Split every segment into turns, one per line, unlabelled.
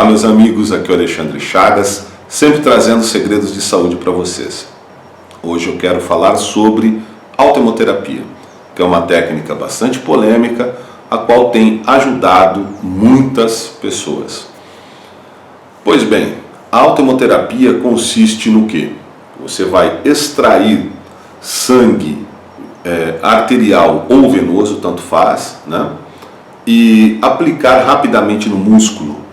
Olá meus amigos, aqui é o Alexandre Chagas, sempre trazendo segredos de saúde para vocês. Hoje eu quero falar sobre autohemoterapia, que é uma técnica bastante polêmica, a qual tem ajudado muitas pessoas. Pois bem, a autohemoterapia consiste no quê? Você vai extrair sangue arterial ou venoso, tanto faz, né? E aplicar rapidamente no músculo,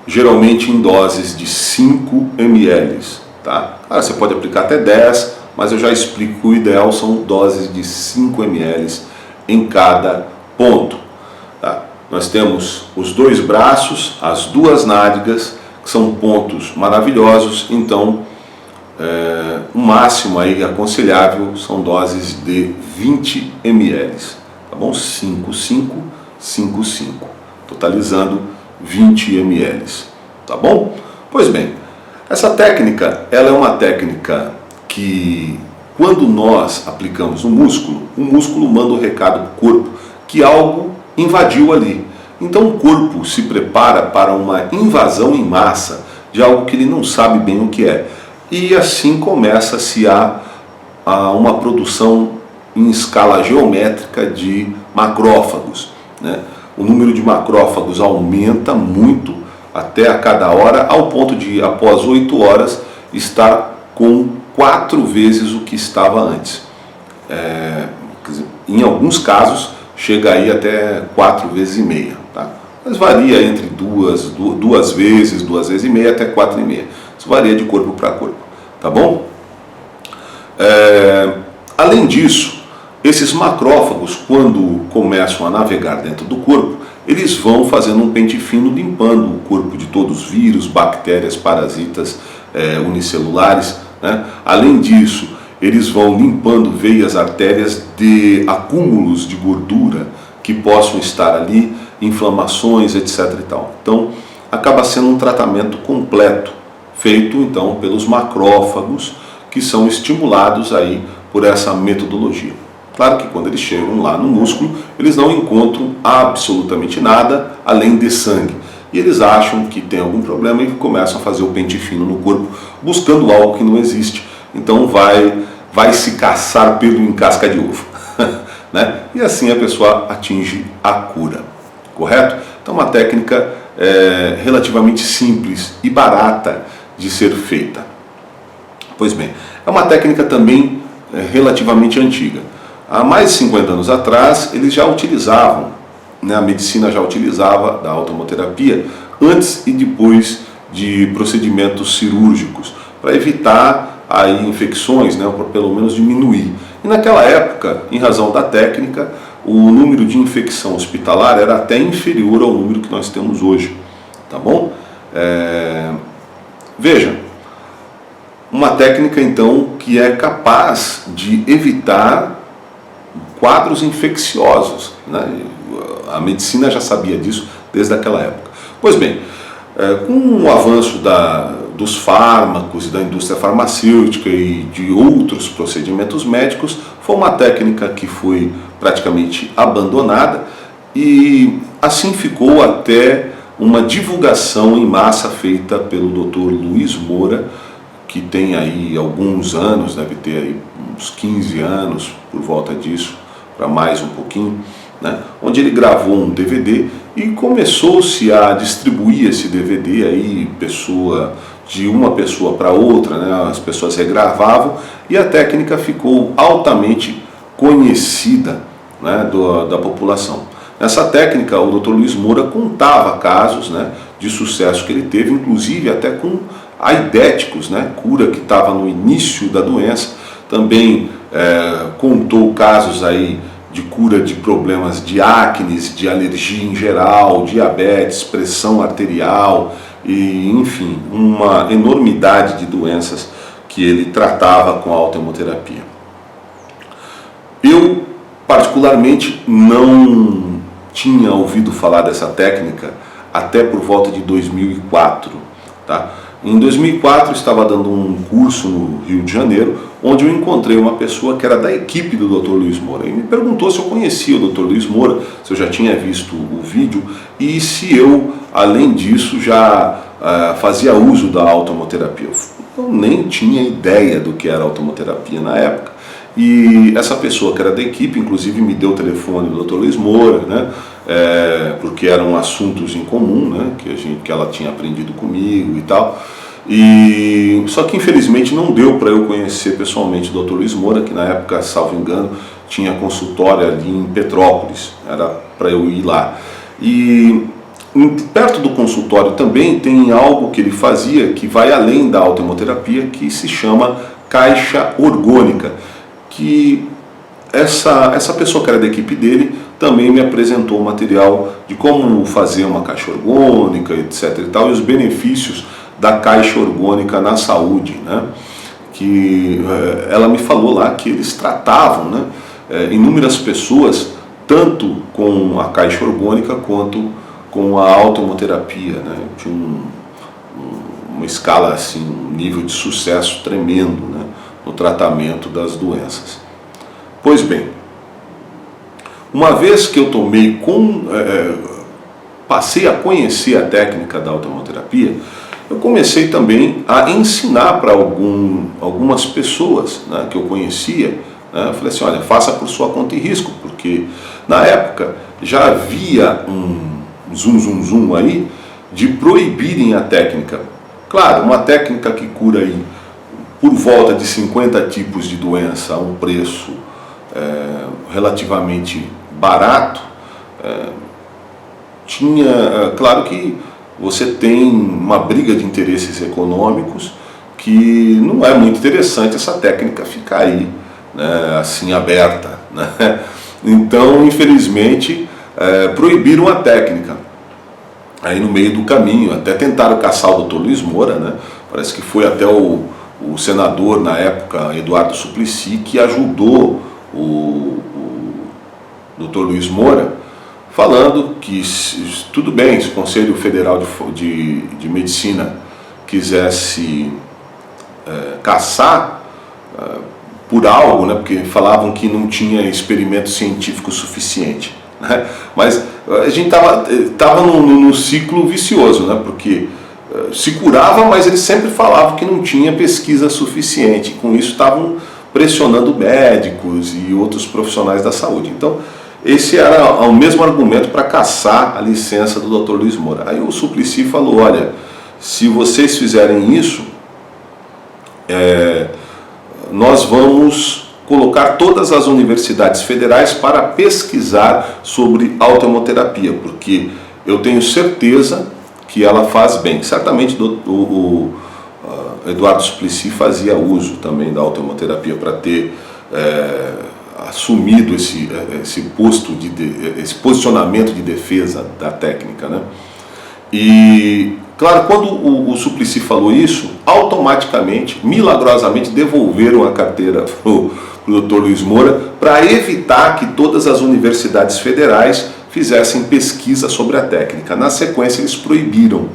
geralmente em doses de 5 ml, tá? Você pode aplicar até 10, mas eu já explico que o ideal são doses de 5 ml em cada ponto, tá? Nós temos os dois braços, as duas nádegas, que são pontos maravilhosos, então o máximo aí aconselhável são doses de 20 ml, tá bom? 5, 5, 5, 5, totalizando 20 ml, tá bom? Pois bem, essa técnica, ela é uma técnica que, quando nós aplicamos no músculo, o músculo manda o recado para o corpo que algo invadiu ali. Então o corpo se prepara para uma invasão em massa de algo que ele não sabe bem o que é. E assim começa-se a uma produção em escala geométrica de macrófagos, né? O número de macrófagos aumenta muito até a cada hora, ao ponto de, após 8 horas, estar com 4 vezes o que estava antes. Em alguns casos, chega aí até 4 vezes e meia, tá? Mas varia entre duas vezes e meia até 4,5. Isso varia de corpo para corpo, tá bom? Além disso, esses macrófagos, quando começam a navegar dentro do corpo, eles vão fazendo um pente fino, limpando o corpo de todos os vírus, bactérias, parasitas unicelulares, né? Além disso, eles vão limpando veias, artérias de acúmulos de gordura que possam estar ali, inflamações, etc. e tal. Então, acaba sendo um tratamento completo, feito então pelos macrófagos, que são estimulados aí por essa metodologia. Claro que quando eles chegam lá no músculo, eles não encontram absolutamente nada além de sangue. E eles acham que tem algum problema e começam a fazer o pente fino no corpo, buscando algo que não existe. Então vai se caçar pelo em casca de ovo, né? E assim a pessoa atinge a cura, correto? Então uma técnica relativamente simples e barata de ser feita. Pois bem, é uma técnica também relativamente antiga. Há mais de 50 anos atrás, eles já utilizavam, né, a medicina já utilizava da autohemoterapia antes e depois de procedimentos cirúrgicos, para evitar aí infecções, né, ou para pelo menos diminuir. E naquela época, em razão da técnica, o número de infecção hospitalar era até inferior ao número que nós temos hoje, tá bom? Veja, uma técnica então que é capaz de evitar quadros infecciosos, né? A medicina já sabia disso desde aquela época. Pois bem, com o avanço dos fármacos e da indústria farmacêutica e de outros procedimentos médicos, foi uma técnica que foi praticamente abandonada e assim ficou até uma divulgação em massa feita pelo Dr. Luiz Moura, que tem aí alguns anos, deve ter aí uns 15 anos por volta disso, para mais um pouquinho, né? Onde ele gravou um DVD e começou-se a distribuir esse DVD aí, de uma pessoa para outra, né? As pessoas regravavam e a técnica ficou altamente conhecida, né, da população. Nessa técnica, o Dr. Luiz Moura contava casos, né, de sucesso que ele teve, inclusive até com aidéticos, né, cura que estava no início da doença. Também contou casos aí de cura de problemas de acne, de alergia em geral, diabetes, pressão arterial e, enfim, uma enormidade de doenças que ele tratava com a autohemoterapia. Eu, particularmente, não tinha ouvido falar dessa técnica até por volta de 2004, tá? Em 2004 estava dando um curso no Rio de Janeiro, onde eu encontrei uma pessoa que era da equipe do Dr. Luiz Moura e me perguntou se eu conhecia o Dr. Luiz Moura, se eu já tinha visto o vídeo e se eu, além disso, já fazia uso da automoterapia. Eu nem tinha ideia do que era automoterapia na época. E essa pessoa que era da equipe, inclusive, me deu o telefone do Dr. Luiz Moura, né? Porque eram assuntos em comum, né? Que ela tinha aprendido comigo e tal. Só que infelizmente não deu para eu conhecer pessoalmente o Dr. Luiz Moura, que na época, salvo engano, tinha consultório ali em Petrópolis, era para eu ir lá. E perto do consultório também tem algo que ele fazia que vai além da autohemoterapia, que se chama caixa orgânica, que essa pessoa que era da equipe dele também me apresentou o material de como fazer uma caixa orgânica, etc. e tal, e os benefícios da caixa orgânica na saúde, né? Que ela me falou lá que eles tratavam, né, inúmeras pessoas, tanto com a caixa orgânica quanto com a autohemoterapia, né? Tinha uma escala, assim, um nível de sucesso tremendo, né, no tratamento das doenças. Pois bem, uma vez que eu passei a conhecer a técnica da autohemoterapia, eu comecei também a ensinar para algumas pessoas, né, que eu conhecia, né. Eu falei assim, olha, faça por sua conta e risco, porque na época já havia um zum aí de proibirem a técnica. Claro, uma técnica que cura aí por volta de 50 tipos de doença a um preço relativamente barato, claro que você tem uma briga de interesses econômicos que não é muito interessante essa técnica ficar aí, né, assim aberta, né? Então, infelizmente, proibiram a técnica aí no meio do caminho, até tentaram caçar o Dr. Luiz Moura, né? Parece que foi até o senador na época, Eduardo Suplicy, que ajudou o Dr. Luiz Moura, falando que tudo bem, se o Conselho Federal de Medicina quisesse caçar por algo, né, porque falavam que não tinha experimento científico suficiente, né, mas a gente estava num ciclo vicioso, né, porque se curava, mas eles sempre falavam que não tinha pesquisa suficiente, com isso estavam pressionando médicos e outros profissionais da saúde. Então, esse era o mesmo argumento para caçar a licença do Dr. Luiz Moura. Aí o Suplicy falou, olha, se vocês fizerem isso, nós vamos colocar todas as universidades federais para pesquisar sobre autohemoterapia, porque eu tenho certeza que ela faz bem. Certamente o Eduardo Suplicy fazia uso também da autohemoterapia para ter assumido esse posicionamento de defesa da técnica, né? E, claro, quando o Suplicy falou isso, automaticamente, milagrosamente, devolveram a carteira para o Dr. Luiz Moura para evitar que todas as universidades federais fizessem pesquisa sobre a técnica. Na sequência, eles proibiram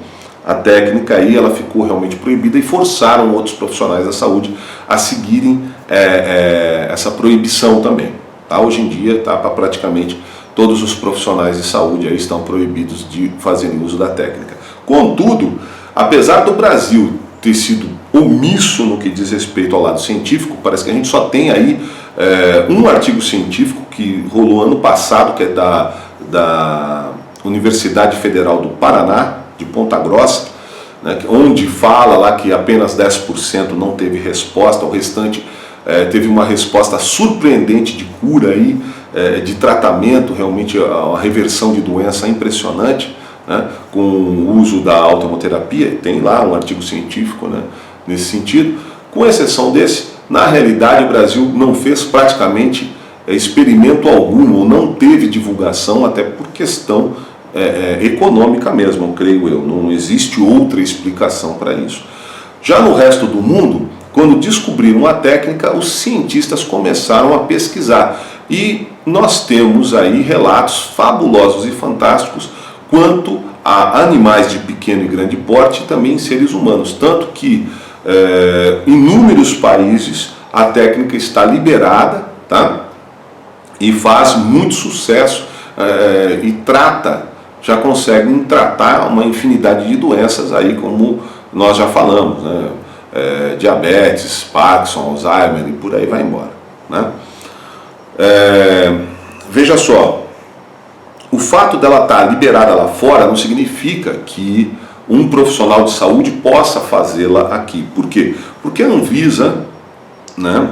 a técnica e ela ficou realmente proibida e forçaram outros profissionais da saúde a seguirem essa proibição também. Tá? Hoje em dia, praticamente todos os profissionais de saúde aí estão proibidos de fazerem uso da técnica. Contudo, apesar do Brasil ter sido omisso no que diz respeito ao lado científico, parece que a gente só tem aí um artigo científico que rolou ano passado, que é da Universidade Federal do Paraná, de Ponta Grossa, né, onde fala lá que apenas 10% não teve resposta, o restante teve uma resposta surpreendente de cura aí, de tratamento, realmente a reversão de doença impressionante, né, com o uso da autohemoterapia. Tem lá um artigo científico, né, nesse sentido. Com exceção desse, na realidade o Brasil não fez praticamente experimento algum, ou não teve divulgação, até por questão econômica mesmo, creio eu. Não existe outra explicação para isso. Já no resto do mundo, quando descobriram a técnica, os cientistas começaram a pesquisar. E nós temos aí relatos fabulosos e fantásticos quanto a animais de pequeno e grande porte e também seres humanos. Tanto que inúmeros países a técnica está liberada, tá? E faz muito sucesso e já conseguem tratar uma infinidade de doenças aí, como nós já falamos, né? Diabetes, Parkinson, Alzheimer e por aí vai embora, né? Veja só, o fato dela estar liberada lá fora não significa que um profissional de saúde possa fazê-la aqui. Por quê? Porque a Anvisa, né,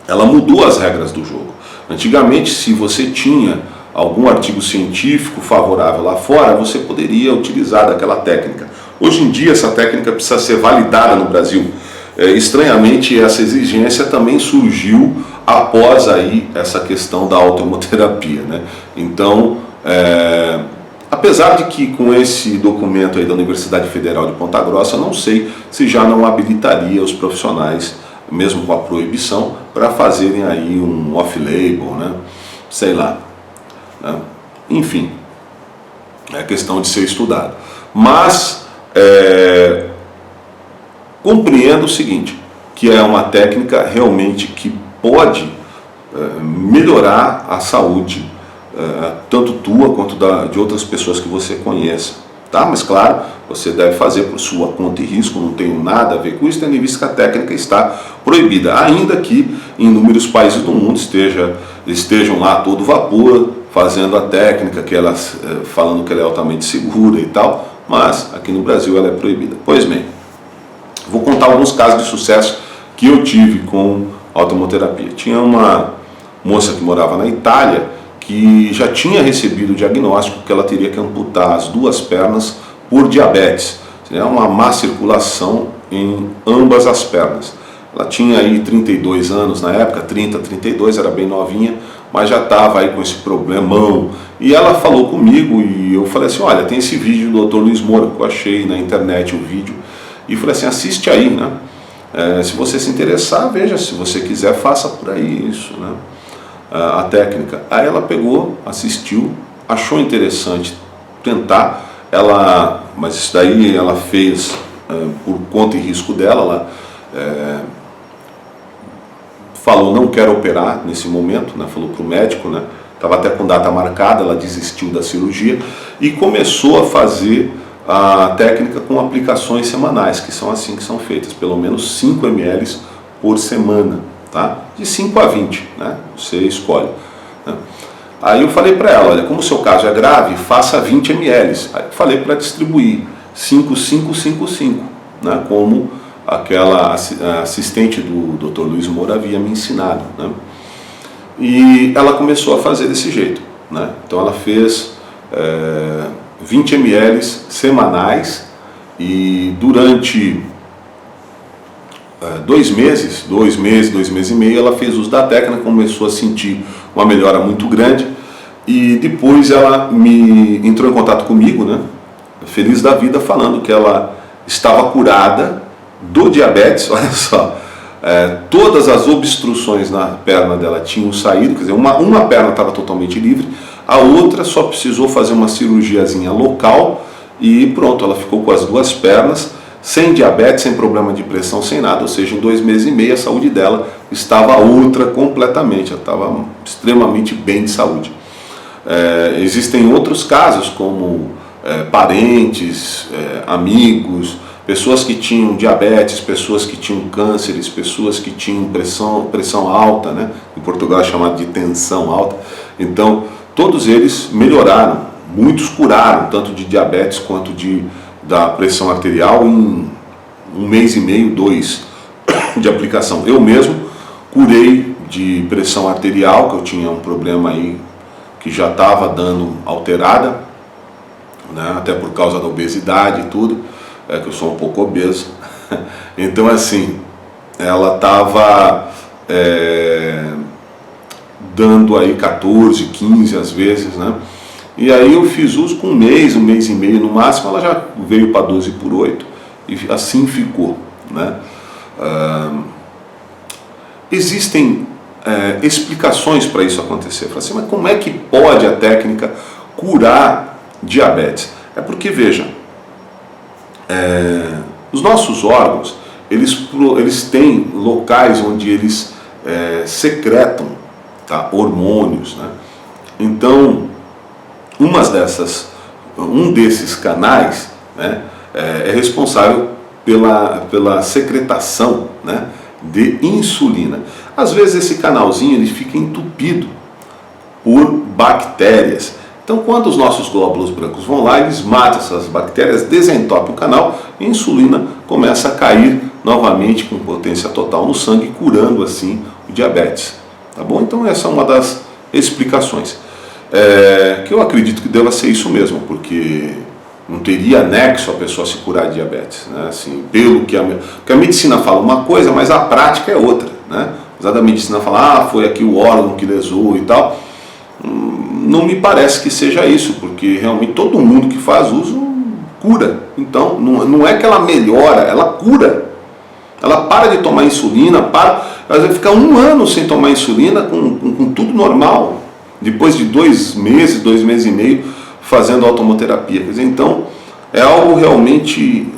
ela mudou as regras do jogo. Antigamente, se você tinha algum artigo científico favorável lá fora, você poderia utilizar daquela técnica. Hoje em dia, essa técnica precisa ser validada no Brasil. Estranhamente, essa exigência também surgiu após aí essa questão da autohemoterapia, né? Então, apesar de que com esse documento aí da Universidade Federal de Ponta Grossa, eu não sei se já não habilitaria os profissionais, mesmo com a proibição, para fazerem aí um off-label, né? Sei lá, né? Enfim, é questão de ser estudado. Mas compreendo o seguinte, que é uma técnica realmente que pode melhorar a saúde, tanto tua quanto de outras pessoas que você conheça, tá? Mas claro, você deve fazer por sua conta e risco, não tem nada a ver com isso, tendo em vista que a técnica está proibida, ainda que em inúmeros países do mundo estejam lá a todo vapor, fazendo a técnica, falando que ela é altamente segura e tal, mas aqui no Brasil ela é proibida. Pois bem, vou contar alguns casos de sucesso que eu tive com autohemoterapia. Tinha uma moça que morava na Itália que já tinha recebido o diagnóstico que ela teria que amputar as 2 pernas por diabetes, uma má circulação em ambas as pernas. Ela tinha aí 32 anos na época, 30, 32, era bem novinha, mas já estava aí com esse problemão. E ela falou comigo e eu falei assim, olha, tem esse vídeo do Dr. Luiz Moura, que eu achei na internet o vídeo, e falei assim, assiste aí, né? Se você se interessar, veja, se você quiser, faça por aí isso, né? A técnica. Aí ela pegou, assistiu, achou interessante tentar, mas isso daí ela fez por conta e risco dela, ela falou, não quero operar nesse momento, né? Falou para o médico, né? Estava até com data marcada, ela desistiu da cirurgia e começou a fazer a técnica com aplicações semanais, que são assim que são feitas, pelo menos 5 ml por semana, tá? De 5 a 20, né? Você escolhe, né? Aí eu falei para ela, olha, como o seu caso é grave, faça 20 ml. Aí eu falei para distribuir 5, 5, 5, 5, né? Como aquela assistente do Dr. Luiz Moura havia me ensinado, né? E ela começou a fazer desse jeito, né? Então ela fez 20 ml semanais e durante 2 meses, 2 meses e meio, ela fez uso da técnica, começou a sentir uma melhora muito grande e depois ela entrou em contato comigo, né? Feliz da vida, falando que ela estava curada do diabetes, olha só, todas as obstruções na perna dela tinham saído, quer dizer, uma perna estava totalmente livre, a outra só precisou fazer uma cirurgiazinha local e pronto, ela ficou com as 2 pernas, sem diabetes, sem problema de pressão, sem nada, ou seja, em 2 meses e meio a saúde dela estava outra completamente, ela estava extremamente bem de saúde. Existem outros casos, como parentes, amigos, pessoas que tinham diabetes, pessoas que tinham cânceres, pessoas que tinham pressão alta, né? Em Portugal é chamado de tensão alta. Então, todos eles melhoraram, muitos curaram, tanto de diabetes quanto da pressão arterial em 1 mês e meio, 2 de aplicação. Eu mesmo curei de pressão arterial, que eu tinha um problema aí que já estava dando alterada, né? Até por causa da obesidade e tudo. Que eu sou um pouco obeso, então assim, ela estava dando aí 14, 15 às vezes, né? E aí eu fiz uso com 1 mês e meio no máximo, ela já veio para 12 por 8 e assim ficou, né? Existem explicações para isso acontecer. Eu falei assim, mas como é que pode a técnica curar diabetes? É porque, veja, os nossos órgãos, eles têm locais onde eles secretam, tá, hormônios, né? Então, um desses canais, né, é responsável pela secretação, né, de insulina. Às vezes esse canalzinho ele fica entupido por bactérias. Então, quando os nossos glóbulos brancos vão lá, eles matam essas bactérias, desentopem o canal e a insulina começa a cair novamente com potência total no sangue, curando assim o diabetes. Tá bom? Então, essa é uma das explicações. Que eu acredito que deva ser isso mesmo, porque não teria nexo a pessoa se curar de diabetes, né? Assim, porque a medicina fala uma coisa, mas a prática é outra, né? Apesar da medicina falar, foi aqui o órgão que lesou e tal, não me parece que seja isso, porque realmente todo mundo que faz uso cura. Então, não é que ela melhora, ela cura. Ela para de tomar insulina, às vezes fica 1 ano sem tomar insulina com tudo normal, depois de 2 meses, 2 meses e meio, fazendo automoterapia. Quer dizer, então, é algo realmente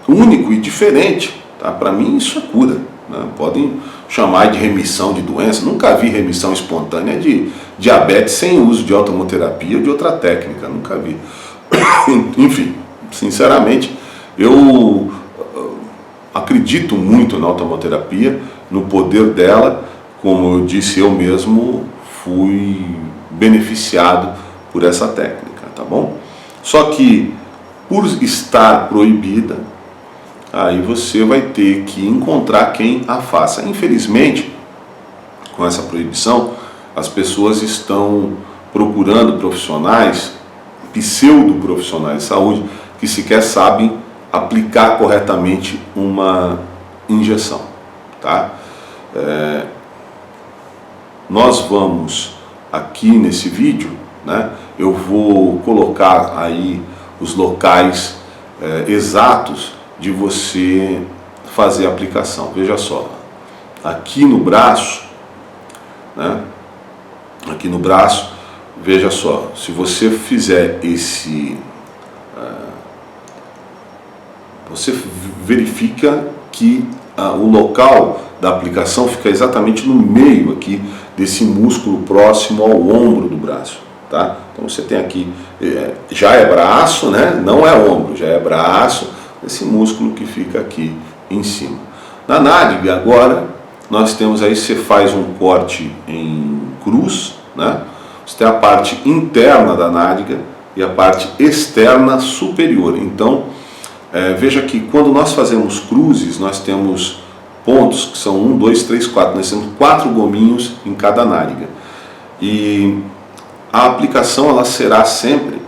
único e diferente. Tá? Para mim, isso é cura. Né? Podem chamar de remissão de doença. Nunca vi remissão espontânea de diabetes sem uso de automoterapia ou de outra técnica. Nunca vi. Enfim, sinceramente, eu acredito muito na automoterapia, no poder dela. Como eu disse, eu mesmo fui beneficiado por essa técnica, tá bom? Só que, por estar proibida, aí você vai ter que encontrar quem a faça. Infelizmente, com essa proibição, as pessoas estão procurando profissionais, pseudo-profissionais de saúde, que sequer sabem aplicar corretamente uma injeção, tá? Nós vamos aqui nesse vídeo, né, eu vou colocar aí os locais exatos de você fazer a aplicação. Veja só, aqui no braço, né, aqui no braço, veja só, se você fizer você verifica que o local da aplicação fica exatamente no meio aqui desse músculo próximo ao ombro do braço, tá? Então você tem aqui, já é braço, né? Não é ombro, já é braço, esse músculo que fica aqui em cima. Na nádega agora, nós temos aí, você faz um corte em cruz, né? Você tem a parte interna da nádega e a parte externa superior. Então, veja que quando nós fazemos cruzes, nós temos pontos que são 1, 2, 3, 4. Nós temos 4 gominhos em cada nádega. E a aplicação ela será sempre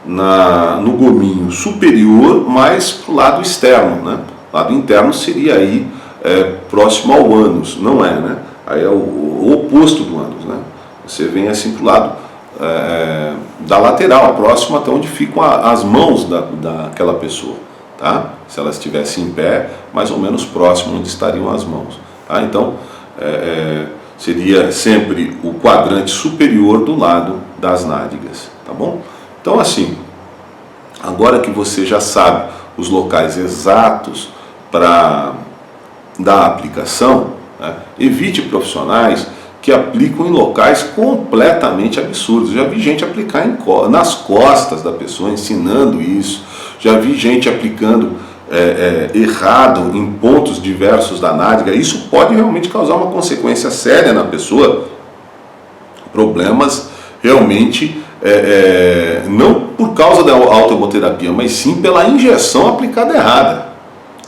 no gominho superior, mais para o lado externo, né? O lado interno seria aí próximo ao ânus, não é, né? Aí é o oposto do ânus, né? Você vem assim para o lado da lateral, próximo até onde ficam as mãos daquela pessoa, tá? Se ela estivesse em pé, mais ou menos próximo onde estariam as mãos, tá? Então, seria sempre o quadrante superior do lado das nádegas, tá bom? Então, assim, agora que você já sabe os locais exatos para dar a aplicação, né, evite profissionais que aplicam em locais completamente absurdos. Já vi gente aplicar nas costas da pessoa, ensinando isso. Já vi gente aplicando errado em pontos diversos da nádega. Isso pode realmente causar uma consequência séria na pessoa. Problemas realmente, não por causa da autohemoterapia, mas sim pela injeção aplicada errada,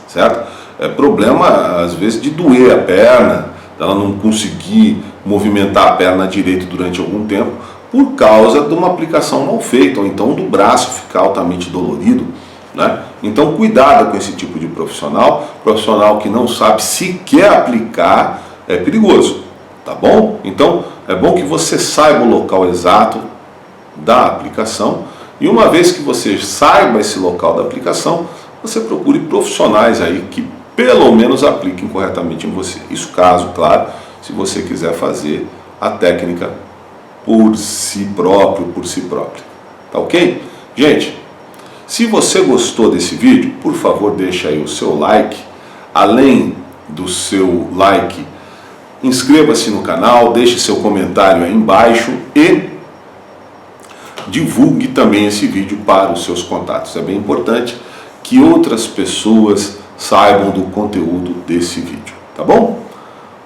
certo? Problema, às vezes, de doer a perna, ela não conseguir movimentar a perna direito durante algum tempo, por causa de uma aplicação mal feita, ou então do braço ficar altamente dolorido, né? Então, cuidado com esse tipo de profissional que não sabe sequer aplicar, é perigoso, tá bom? Então, é bom que você saiba o local exato da aplicação, e uma vez que você saiba esse local da aplicação, você procure profissionais aí que pelo menos apliquem corretamente em você. Isso caso, claro, se você quiser fazer a técnica por si próprio, tá ok? Gente, Se você gostou desse vídeo, por favor, deixa aí o seu like. Além do seu like, inscreva-se no canal, deixe seu comentário aí embaixo e divulgue também esse vídeo para os seus contatos. É bem importante que outras pessoas saibam do conteúdo desse vídeo, tá bom?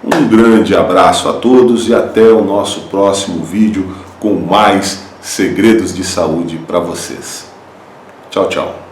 Um grande abraço a todos e até o nosso próximo vídeo com mais segredos de saúde para vocês. Tchau, tchau.